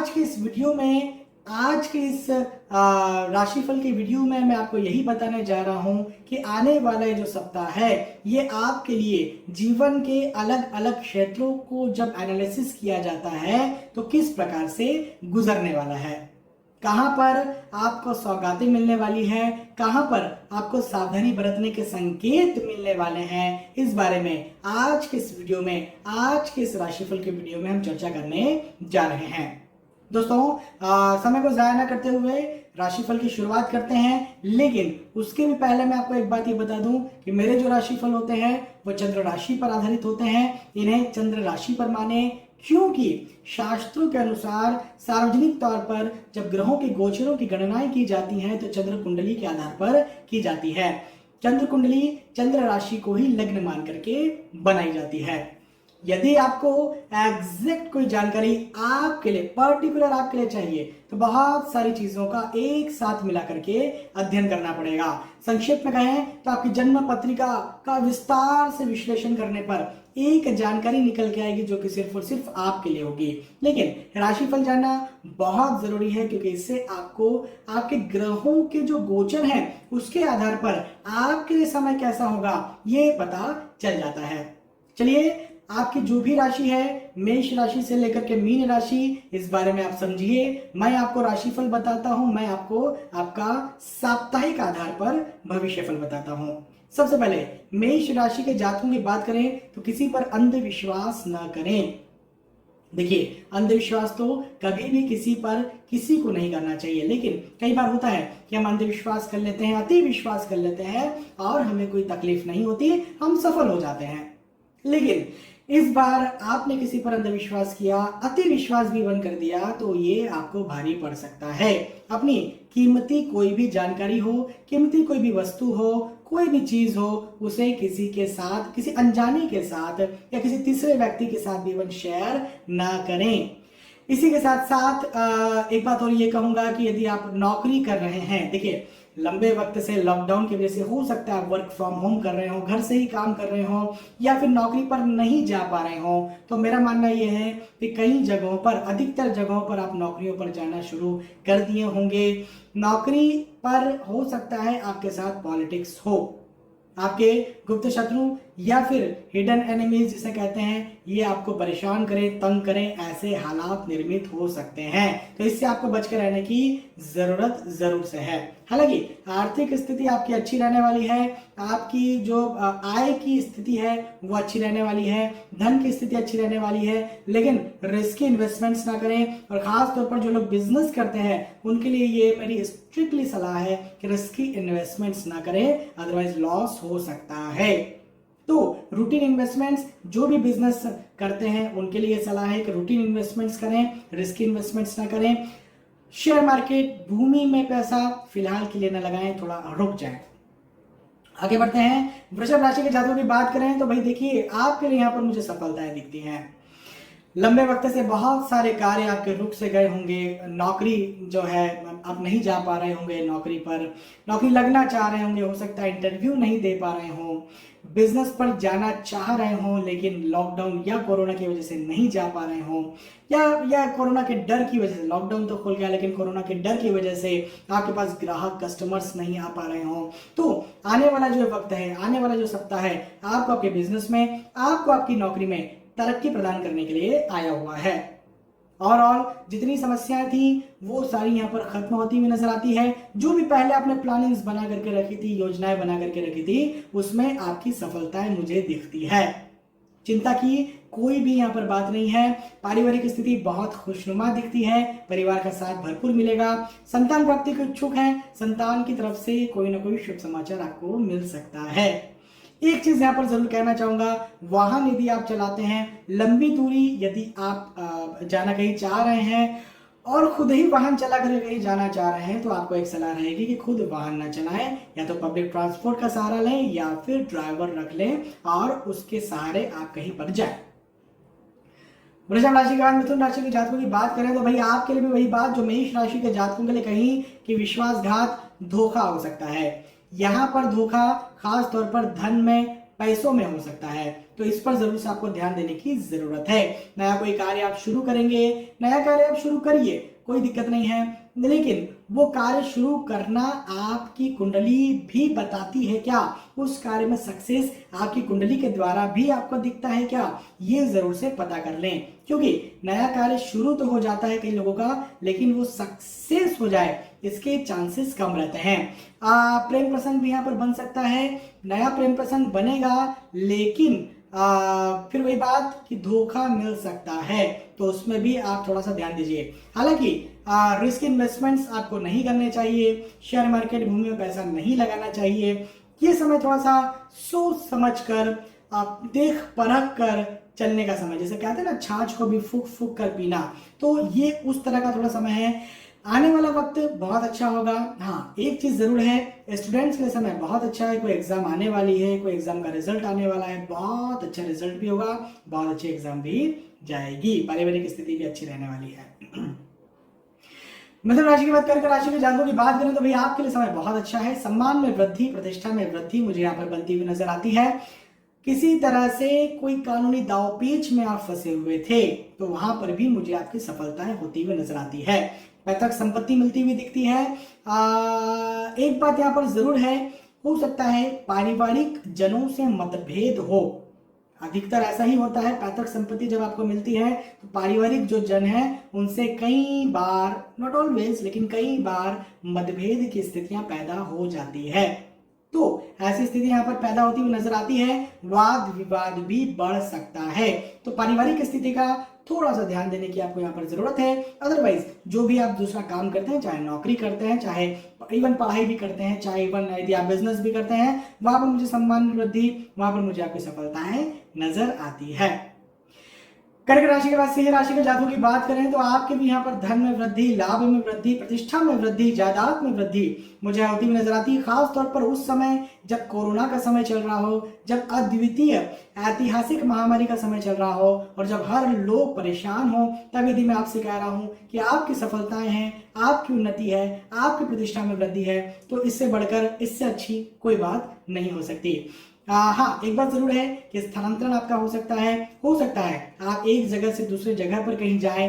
आज के इस वीडियो में आज के इस राशिफल के वीडियो में मैं आपको यही बताने जा रहा हूं कि आने वाला जो सप्ताह है ये आपके लिए जीवन के अलग अलग क्षेत्रों को जब एनालिसिस किया जाता है तो किस प्रकार से गुजरने वाला है, कहां पर आपको सौगातें मिलने वाली है, कहां पर आपको सावधानी बरतने के संकेत मिलने वाले हैं, इस बारे में आज के इस वीडियो में, आज के इस राशिफल के वीडियो में हम चर्चा करने जा रहे हैं। दोस्तों समय को जाया ना करते हुए राशिफल की शुरुआत करते हैं, लेकिन उसके भी पहले मैं आपको एक बात ये बता दूं कि मेरे जो राशिफल होते हैं वो चंद्र राशि पर आधारित होते हैं। इन्हें चंद्र राशि पर माने क्योंकि शास्त्रों के अनुसार सार्वजनिक तौर पर जब ग्रहों के गोचरों की गणनाएं की जाती हैं तो चंद्र कुंडली के आधार पर की जाती है। चंद्र कुंडली चंद्र राशि को ही लग्न मान करके बनाई जाती है। यदि आपको एग्जैक्ट कोई जानकारी आपके लिए पर्टिकुलर आपके लिए चाहिए तो बहुत सारी चीजों का एक साथ मिला करके अध्ययन करना पड़ेगा। संक्षेप में कहें तो आपकी जन्म पत्रिका का विस्तार से विश्लेषण करने पर एक जानकारी निकल के आएगी जो कि सिर्फ और सिर्फ आपके लिए होगी। लेकिन राशिफल जानना बहुत जरूरी है क्योंकि इससे आपको आपके ग्रहों के जो गोचर हैं उसके आधार पर आपके लिए समय कैसा होगा ये पता चल जाता है। चलिए, आपकी जो भी राशि है, मेष राशि से लेकर के मीन राशि, इस बारे में आप समझिए। मैं आपको राशिफल बताता हूं, मैं आपको आपका साप्ताहिक आधार पर भविष्यफल बताता हूं। सबसे पहले मेष राशि के जातकों की बात करें तो किसी पर अंधविश्वास ना करें। देखिए, अंधविश्वास तो कभी भी किसी पर किसी को नहीं करना चाहिए, लेकिन कई बार होता है कि हम अंधविश्वास कर लेते हैं, अति विश्वास कर लेते हैं और हमें कोई तकलीफ नहीं होती, हम सफल हो जाते हैं। लेकिन इस बार आपने किसी पर अंधविश्वास किया, अति विश्वास भी बंद कर दिया तो ये आपको भारी पड़ सकता है। अपनी कीमती कोई भी जानकारी हो, कीमती कोई भी वस्तु हो, कोई भी चीज हो, उसे किसी के साथ, किसी अनजाने के साथ या किसी तीसरे व्यक्ति के साथ भी शेयर ना करें। इसी के साथ साथ एक बात और ये कहूंगा कि यदि आप नौकरी कर रहे हैं, देखिए लंबे वक्त से लॉकडाउन की वजह से हो सकता है आप वर्क फ्रॉम होम कर रहे हो, घर से ही काम कर रहे हो या फिर नौकरी पर नहीं जा पा रहे हो, तो मेरा मानना यह है कि कई जगहों पर, अधिकतर जगहों पर आप नौकरियों पर जाना शुरू कर दिए होंगे। नौकरी पर हो सकता है आपके साथ पॉलिटिक्स हो, आपके गुप्त शत्रु या फिर हिडन एनिमीज जिसे कहते हैं, ये आपको परेशान करें, तंग करें, ऐसे हालात निर्मित हो सकते हैं। तो इससे आपको बच के रहने की जरूरत जरूर से है। हालांकि आर्थिक स्थिति आपकी अच्छी रहने वाली है, आपकी जो आय की स्थिति है वो अच्छी रहने वाली है, धन की स्थिति अच्छी रहने वाली है, लेकिन रिस्की इन्वेस्टमेंट्स ना करें। और खास तौर पर जो लोग बिजनेस करते हैं उनके लिए ये मेरी स्ट्रिक्टली सलाह है कि रिस्की इन्वेस्टमेंट्स ना करें, अदरवाइज लॉस हो सकता है। तो रूटीन इन्वेस्टमेंट्स, जो भी बिजनेस करते हैं उनके लिए सलाह है कि रूटीन इन्वेस्टमेंट्स करें, रिस्की इन्वेस्टमेंट्स ना करें। शेयर मार्केट, भूमि में पैसा फिलहाल के लिए न लगाएं, थोड़ा रुक जाएं। आगे बढ़ते हैं। वृषभ राशि के जातकों की बात करें तो भाई देखिए, आपके लिए यहाँ पर मुझे सफलताएं दिखती हैं। लंबे वक्त से बहुत सारे कार्य आपके रुक से गए होंगे, नौकरी जो है आप नहीं जा पा रहे होंगे, नौकरी पर नौकरी लगना चाह रहे होंगे, हो सकता है इंटरव्यू नहीं दे पा रहे हो, बिजनेस पर जाना चाह रहे हो लेकिन लॉकडाउन या कोरोना की वजह से नहीं जा पा रहे हो, या कोरोना के डर की वजह से, लॉकडाउन तो खुल गया लेकिन कोरोना के डर की वजह से आपके पास ग्राहक कस्टमर्स नहीं आ पा रहे हो। तो आने वाला जो वक्त है, आने वाला जो सप्ताह है, आपको आपके बिजनेस में, आपको आपकी नौकरी में तरक्की प्रदान करने के लिए आया हुआ है। और जितनी समस्याएं थी वो सारी यहाँ पर खत्म होती हुई नजर आती है। जो भी पहले आपने प्लानिंग्स बना करके रखी थी, योजनाएं बना करके रखी थी, उसमें आपकी सफलताएं मुझे दिखती है। चिंता की कोई भी यहाँ पर बात नहीं है। पारिवारिक स्थिति बहुत खुशनुमा दिखती है, परिवार का साथ भरपूर मिलेगा। संतान प्राप्ति के इच्छुक हैं, संतान की तरफ से कोई ना कोई शुभ समाचार आपको मिल सकता है। एक चीज यहां पर जरूर कहना चाहूंगा, वाहन यदि आप चलाते हैं, लंबी दूरी यदि आप जाना कहीं चाह रहे हैं और खुद ही वाहन चला कर कहीं जाना चाह रहे हैं तो आपको एक सलाह रहेगी कि खुद वाहन ना चलाएं, या तो पब्लिक ट्रांसपोर्ट का सहारा लें या फिर ड्राइवर रख लें और उसके सहारे आप कहीं पर जाएं। वृषभ राशि के बाद मिथुन राशि के जातकों की बात करें तो भाई आपके लिए भी वही बात जो मेष राशि के जातकों के लिए कहीं कि विश्वासघात, धोखा हो सकता है। यहाँ पर धोखा खास तौर पर धन में, पैसों में हो सकता है। तो इस पर जरूर से आपको ध्यान देने की जरूरत है। नया कोई कार्य आप शुरू करेंगे, नया कार्य आप शुरू करिए, कोई दिक्कत नहीं है, लेकिन वो कार्य शुरू करना आपकी कुंडली भी बताती है क्या? उस कार्य में सक्सेस आपकी कुंडली के द्वारा भी आपको दिखता है क्या? ये जरूर से पता कर लें, क्योंकि नया कार्य शुरू तो हो जाता है कई लोगों का, लेकिन वो सक्सेस हो जाए इसके चांसेस कम रहते हैं। प्रेम प्रसंग भी यहाँ पर बन सकता है, नया प्रेम प्रसंग बनेगा, लेकिन फिर वही बात कि धोखा मिल सकता है, तो उसमें भी आप थोड़ा सा ध्यान दीजिए। हालांकि रिस्क इन्वेस्टमेंट्स आपको नहीं करने चाहिए, शेयर मार्केट भूमि में पैसा नहीं लगाना चाहिए। ये समय थोड़ा सा सोच समझ कर, देख परख कर चलने का समय, जैसे कहते हैं ना छाछ को भी फूक फूक कर पीना, तो ये उस तरह का थोड़ा समय है। आने वाला वक्त बहुत अच्छा होगा। हाँ, एक चीज जरूर है, स्टूडेंट्स के लिए समय बहुत अच्छा है। कोई एग्जाम आने वाली है, कोई एग्जाम का रिजल्ट आने वाला है, बहुत अच्छा रिजल्ट भी होगा, बहुत अच्छी एग्जाम भी जाएगी, पारिवारिक स्थिति भी अच्छी रहने वाली है। मिथुन राशि की बात करें, राशि के जातकों की बात करें तो भाई आपके लिए समय बहुत अच्छा है। सम्मान में वृद्धि, प्रतिष्ठा में वृद्धि मुझे यहाँ पर बनती हुई नजर आती है। किसी तरह से कोई कानूनी दावपेच में आप फंसे हुए थे, तो वहां पर भी मुझे आपकी सफलताएं होती हुई नजर आती है। पैतृक संपत्ति मिलती हुई दिखती है। एक बात यहाँ पर जरूर है, हो सकता है पारिवारिक जनों से मतभेद हो, अधिकतर ऐसा ही होता है। पैतृक संपत्ति जब आपको मिलती है तो पारिवारिक जो जन है उनसे कई बार, नॉट ऑलवेज, लेकिन कई बार मतभेद की स्थितियां पैदा हो जाती है। तो ऐसी स्थिति यहाँ पर पैदा होती हुई नजर आती है, वाद विवाद भी बढ़ सकता है। तो पारिवारिक स्थिति का थोड़ा सा ध्यान देने की आपको यहाँ पर जरूरत है। अदरवाइज जो भी आप दूसरा काम करते हैं, चाहे नौकरी करते हैं, चाहे इवन पढ़ाई भी करते हैं, चाहे इवन यदि आप बिजनेस भी करते हैं, वहां पर मुझे सम्मान वृद्धि, वहां पर मुझे आपकी सफलताएं नजर आती है। कर्क राशि के बाद सिंह राशि के जातकों की बात करें तो आपके भी यहाँ पर धन में वृद्धि, लाभ में वृद्धि, प्रतिष्ठा में वृद्धि, जायदाद में वृद्धि मुझे होती हुई नजर आती है। खास तौर पर उस समय जब कोरोना का समय चल रहा हो, जब अद्वितीय ऐतिहासिक महामारी का समय चल रहा हो और जब हर लोग परेशान हो, तब यदि मैं आपसे कह रहा हूं कि आपकी सफलताएं हैं, आपकी उन्नति है, आपकी प्रतिष्ठा में वृद्धि है, तो इससे बढ़कर, इससे अच्छी कोई बात नहीं हो सकती। हाँ, एक बात जरूर है कि स्थानांतरण आपका हो सकता है आप एक जगह से दूसरे जगह पर कहीं जाएं,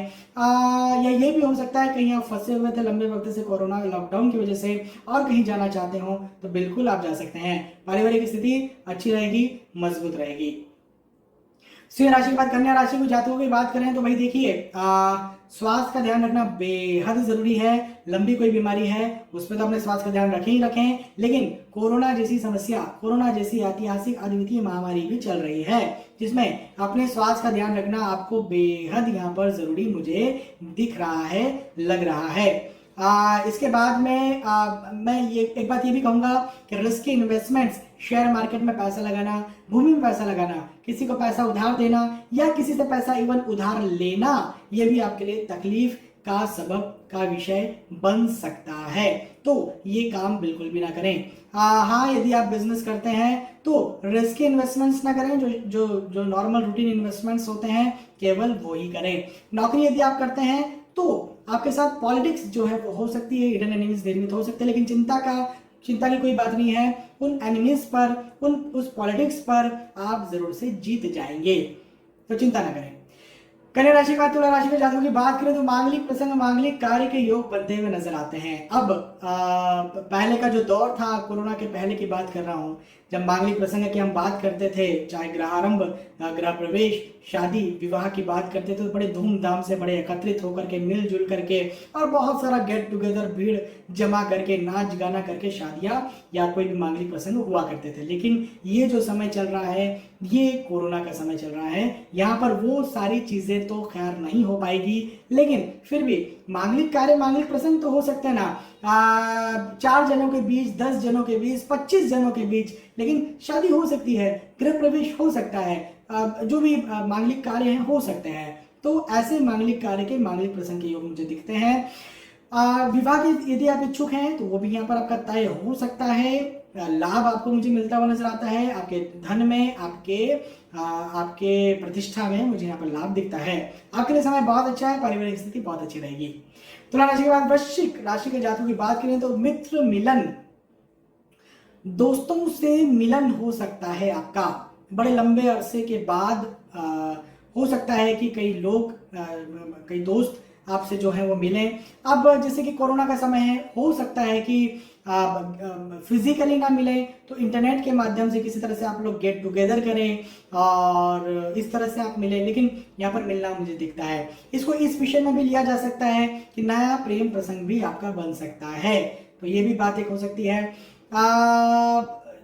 या ये भी हो सकता है कहीं आप फंसे हुए थे लंबे वक्त से कोरोना लॉकडाउन की वजह से और कहीं जाना चाहते हो तो बिल्कुल आप जा सकते हैं। पारिवारिक स्थिति अच्छी रहेगी, मजबूत रहेगी। सिंह राशि के बाद कन्या राशि को जातकों की बात करें तो भाई देखिए, स्वास्थ्य का ध्यान रखना बेहद जरूरी है। लंबी कोई बीमारी है उसमें तो अपने स्वास्थ्य का ध्यान रखें ही रखें, लेकिन कोरोना जैसी समस्या, कोरोना जैसी ऐतिहासिक अद्वितीय महामारी भी चल रही है, जिसमें अपने स्वास्थ्य का ध्यान रखना आपको बेहद यहाँ पर जरूरी मुझे दिख रहा है, लग रहा है। इसके बाद में मैं ये एक बात ये भी कहूंगा कि रिस्की इन्वेस्टमेंट्स, शेयर मार्केट में पैसा लगाना, भूमि में पैसा लगाना, किसी को पैसा उधार देना या किसी से पैसा इवन उधार लेना, ये भी आपके लिए तकलीफ का सबब का विषय बन सकता है, तो ये काम बिल्कुल भी ना करें। हाँ, यदि आप बिजनेस करते हैं तो रिस्की इन्वेस्टमेंट्स ना करें, जो नॉर्मल रूटीन इन्वेस्टमेंट्स होते हैं केवल वो ही करें। नौकरी यदि आप करते हैं तो आपके साथ पॉलिटिक्स जो है वो हो सकती है, हिडन एनिमीज निर्मित हो सकते हैं, लेकिन चिंता की कोई बात नहीं है। उन एनिमीज पर, उस पॉलिटिक्स पर आप जरूर से जीत जाएंगे, तो चिंता ना करें। कन्या राशि का, तुला राशि के जातकों की बात करें तो मांगलिक प्रसंग, मांगलिक कार्य के योग बनते हुए नजर आते हैं। अब पहले का जो दौर था, कोरोना के पहले की बात कर रहा हूं, जब मांगलिक प्रसंग की हम बात करते थे, चाहे ग्रहारंभ, गृह प्रवेश, शादी विवाह की बात करते थे, तो बड़े धूमधाम से, बड़े एकत्रित होकर के, मिलजुल करके और बहुत सारा गेट टुगेदर, भीड़ जमा करके, नाच गाना करके शादियां या कोई भी मांगलिक प्रसंग हुआ करते थे। लेकिन ये जो समय चल रहा है, ये कोरोना का समय चल रहा है, यहाँ पर वो सारी चीजें तो खैर नहीं हो पाएगी, लेकिन फिर भी मांगलिक कार्य, मांगलिक प्रसंग तो हो सकते हैं ना, 4 जनों के बीच, 10 जनों के बीच, 25 जनों के बीच, लेकिन शादी हो सकती है, गृह प्रवेश हो सकता है, जो भी मांगलिक कार्य हैं हो सकते हैं। तो ऐसे मांगलिक कार्य के, मांगलिक प्रसंग के योग मुझे दिखते हैं। विवाह के यदि आप इच्छुक हैं तो वो भी यहाँ पर आपका तय हो सकता है। लाभ आपको मुझे मिलता हुआ नजर आता है, आपके धन में, आपके प्रतिष्ठा में मुझे यहाँ पर लाभ दिखता है। आपके लिए समय बहुत अच्छा है, पारिवारिक स्थिति बहुत अच्छी रहेगी। तुला राशि के बाद वृश्चिक राशि के जातकों की बात करें तो मित्र मिलन दोस्तों से मिलन हो सकता है आपका बड़े लंबे अरसे के बाद। हो सकता है कि कई लोग, कई दोस्त आपसे जो है वो मिलें। अब जैसे कि कोरोना का समय है, हो सकता है कि फिजिकली ना मिलें तो इंटरनेट के माध्यम से किसी तरह से आप लोग गेट टुगेदर करें और इस तरह से आप मिलें, लेकिन यहाँ पर मिलना मुझे दिखता है। इसको इस विषय में भी लिया जा सकता है कि नया प्रेम प्रसंग भी आपका बन सकता है, तो ये भी बात एक हो सकती है।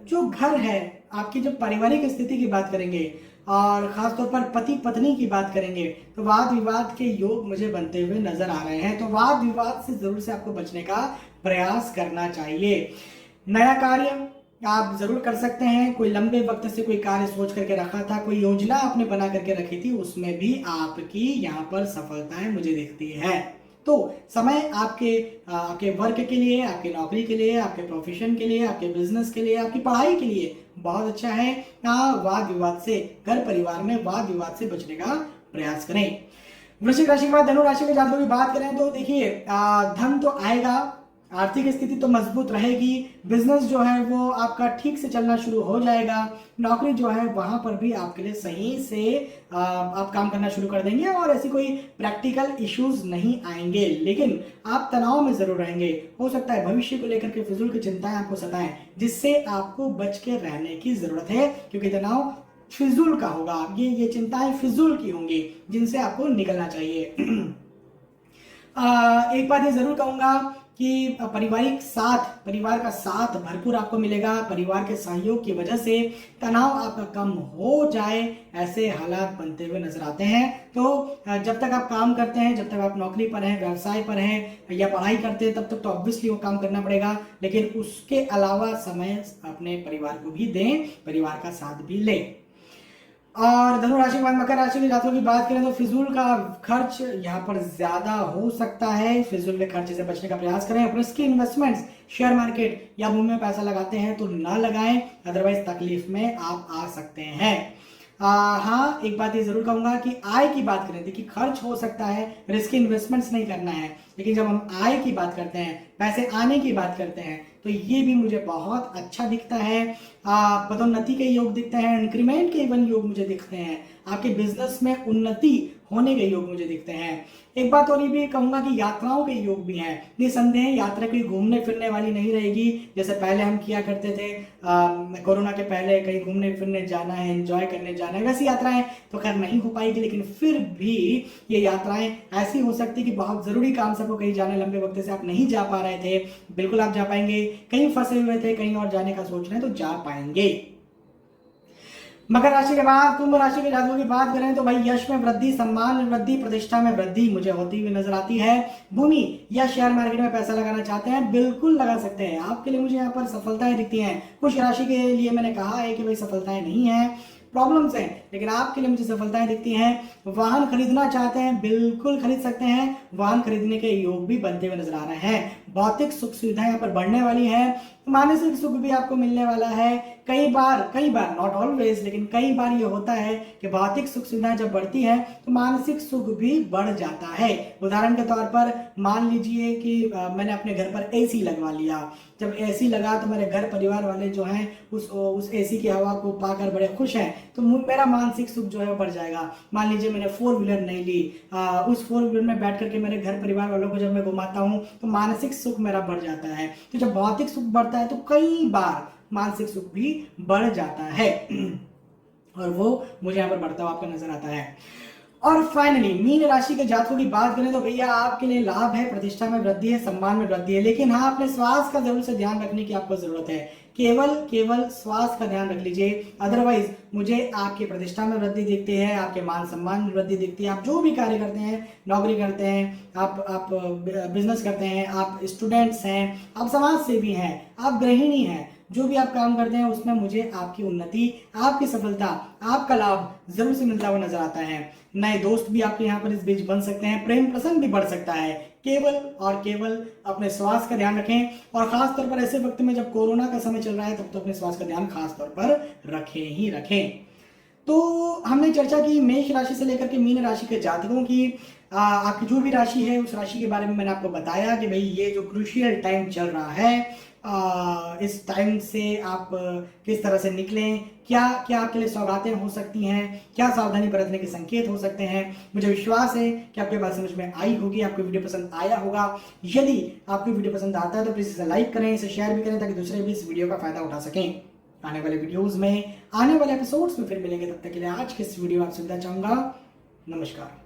जो घर है, आपकी जो पारिवारिक स्थिति की बात करेंगे और खासतौर पर पति पत्नी की बात करेंगे तो वाद विवाद के योग मुझे बनते हुए नजर आ रहे हैं। तो वाद विवाद से जरूर से आपको बचने का प्रयास करना चाहिए। नया कार्य आप जरूर कर सकते हैं। कोई लंबे वक्त से कोई कार्य सोच करके रखा था, कोई योजना आपने बना करके रखी थी, उसमें भी आपकी यहाँ पर सफलताएं मुझे दिखती है। तो समय आपके वर्क के लिए, आपके नौकरी के लिए, आपके प्रोफेशन के लिए, आपके बिजनेस के लिए, आपकी पढ़ाई के लिए बहुत अच्छा है। वाद विवाद से, घर परिवार में वाद विवाद से बचने का प्रयास करें। वृश्चिक राशि के बाद धनु राशि के जातकों की बात करें तो देखिए, धन तो आएगा, आर्थिक स्थिति तो मजबूत रहेगी, बिजनेस जो है वो आपका ठीक से चलना शुरू हो जाएगा, नौकरी जो है वहां पर भी आपके लिए सही से आप काम करना शुरू कर देंगे और ऐसी कोई प्रैक्टिकल इश्यूज नहीं आएंगे, लेकिन आप तनाव में जरूर रहेंगे। हो सकता है भविष्य को लेकर के फिजूल की चिंताएं आपको सताएं, जिससे आपको बच के रहने की जरूरत है, क्योंकि तनाव फिजूल का होगा। ये चिंताएं फिजूल की होंगी जिनसे आपको निकलना चाहिए। एक बात ये जरूर कहूंगा कि परिवार का साथ भरपूर आपको मिलेगा। परिवार के सहयोग की वजह से तनाव आपका कम हो जाए, ऐसे हालात बनते हुए नजर आते हैं। तो जब तक आप काम करते हैं, जब तक आप नौकरी पर हैं, व्यवसाय पर हैं या पढ़ाई करते हैं, तब तक तो ऑब्वियसली वो काम करना पड़ेगा, लेकिन उसके अलावा समय अपने परिवार को भी दें, परिवार का साथ भी लें। और धनु राशि के बाद मकर राशि के जातकों की बात करें तो फिजूल का खर्च यहाँ पर ज्यादा हो सकता है। फिजूल के खर्चे से बचने का प्रयास करें। रिस्की इन्वेस्टमेंट्स, शेयर मार्केट या भूमि में पैसा लगाते हैं तो ना लगाएं, अदरवाइज तकलीफ में आप आ सकते हैं। हाँ, एक बात ये जरूर कहूंगा कि आय की बात करें, देखिए खर्च हो सकता है, रिस्की इन्वेस्टमेंट्स नहीं करना है, लेकिन जब हम आय की बात करते हैं, पैसे आने की बात करते हैं, तो ये भी मुझे बहुत अच्छा दिखता है। पदोन्नति के योग दिखते हैं, इंक्रीमेंट के इवन योग मुझे दिखते हैं, आपके बिजनेस में उन्नति होने के योग मुझे दिखते हैं। एक बात और ये भी कहूंगा कि यात्राओं के योग भी हैं। निसंदेह यात्रा कोई घूमने फिरने वाली नहीं रहेगी जैसे पहले हम किया करते थे। कोरोना के पहले कहीं घूमने फिरने जाना है, एंजॉय करने जाना है, वैसी यात्राएं तो खैर नहीं हो पाएगी, लेकिन फिर भी ये यात्राएं ऐसी हो सकती कि बहुत जरूरी काम से आपको कहीं जाना, लंबे वक्त से आप नहीं जा पा रहे थे, बिल्कुल आप जा पाएंगे। कहीं फंसे हुए थे, कहीं और जाने का सोच रहे हैं तो जा पाएंगे। मकर राशि के बाद कुंभ राशि के जातकों की बात करें तो भाई यश में वृद्धि, सम्मान में वृद्धि, प्रतिष्ठा में वृद्धि मुझे होती हुई नजर आती है। भूमि या शेयर मार्केट में पैसा लगाना चाहते हैं, बिल्कुल लगा सकते हैं। आपके लिए मुझे यहाँ पर सफलताएं दिखती हैं। कुछ राशि के लिए मैंने कहा है कि भाई सफलताएं नहीं है, प्रॉब्लम्स हैं, लेकिन आपके लिए मुझे सफलताएं दिखती हैं। वाहन खरीदना चाहते हैं, बिल्कुल खरीद सकते हैं। वाहन खरीदने के योग भी बनते हुए नजर आ रहे हैं। भौतिक सुख सुविधाएं यहाँ पर बढ़ने वाली है, मानसिक सुख भी आपको मिलने वाला है। कई बार नॉट ऑलवेज, लेकिन कई बार ये होता है कि भौतिक सुख सुविधाएं जब बढ़ती है तो मानसिक सुख भी बढ़ जाता है। उदाहरण के तौर पर मान लीजिए कि मैंने अपने घर पर एसी लगवा लिया। जब एसी लगा तो मेरे घर परिवार वाले जो हैं उस एसी की हवा को पाकर बड़े खुश हैं, तो मेरा मानसिक सुख जो है वो बढ़ जाएगा। मान लीजिए मैंने 4 व्हीलर नहीं ली, उस 4 व्हीलर में बैठ करके मेरे घर परिवार वालों को जब मैं घुमाता हूँ तो मानसिक सुख मेरा बढ़ जाता है। तो जब भौतिक सुख बढ़ता है तो कई बार मानसिक सुख भी बढ़ जाता है और वो मुझे यहाँ पर बढ़ता हुआ आपको नजर आता है। और फाइनली मीन राशि के जातकों की बात करें तो भैया आपके लिए लाभ है, प्रतिष्ठा में वृद्धि है, सम्मान में वृद्धि है, लेकिन हाँ अपने स्वास्थ्य का जरूर से ध्यान रखने की आपको जरूरत है। केवल स्वास्थ्य का ध्यान रख लीजिए, अदरवाइज मुझे आपकी प्रतिष्ठा में वृद्धि दिखती है, आपके मान सम्मान में वृद्धि दिखती है। आप जो भी कार्य करते हैं, नौकरी करते हैं, आप बिजनेस करते हैं, आप स्टूडेंट्स हैं, आप समाज सेवी हैं, आप गृहिणी हैं, जो भी आप काम करते हैं उसमें मुझे आपकी उन्नति, आपकी सफलता, आपका लाभ जरूर से मिलता हुआ नजर आता है। नए दोस्त भी आपके यहाँ पर इस बीच बन सकते हैं, प्रेम प्रसंग भी बढ़ सकता है। केवल और केवल अपने स्वास्थ्य का ध्यान रखें, और खास तौर पर ऐसे वक्त में जब कोरोना का समय चल रहा है तब तो अपने स्वास्थ्य का ध्यान खास तौर पर रखें ही रखें। तो हमने चर्चा की मेष राशि से लेकर के मीन राशि के जातकों की। आपकी जो भी राशि है उस राशि के बारे में मैंने आपको बताया कि भाई ये जो क्रूशियल टाइम चल रहा है, इस टाइम से आप किस तरह से निकलें, क्या क्या आपके लिए सौगातें हो सकती हैं, क्या सावधानी बरतने के संकेत हो सकते हैं। मुझे विश्वास है कि आपके बात समझ में आई होगी, आपको वीडियो पसंद आया होगा। यदि आपको वीडियो पसंद आता है तो प्लीज़ इसे लाइक करें, इसे शेयर भी करें ताकि दूसरे भी इस वीडियो का फायदा उठा सकें। आने वाले वीडियोस में, आने वाले एपिसोड्स में फिर मिलेंगे। तब तक के लिए आज के इस वीडियो में आपसे विदा चाहूंगा। नमस्कार।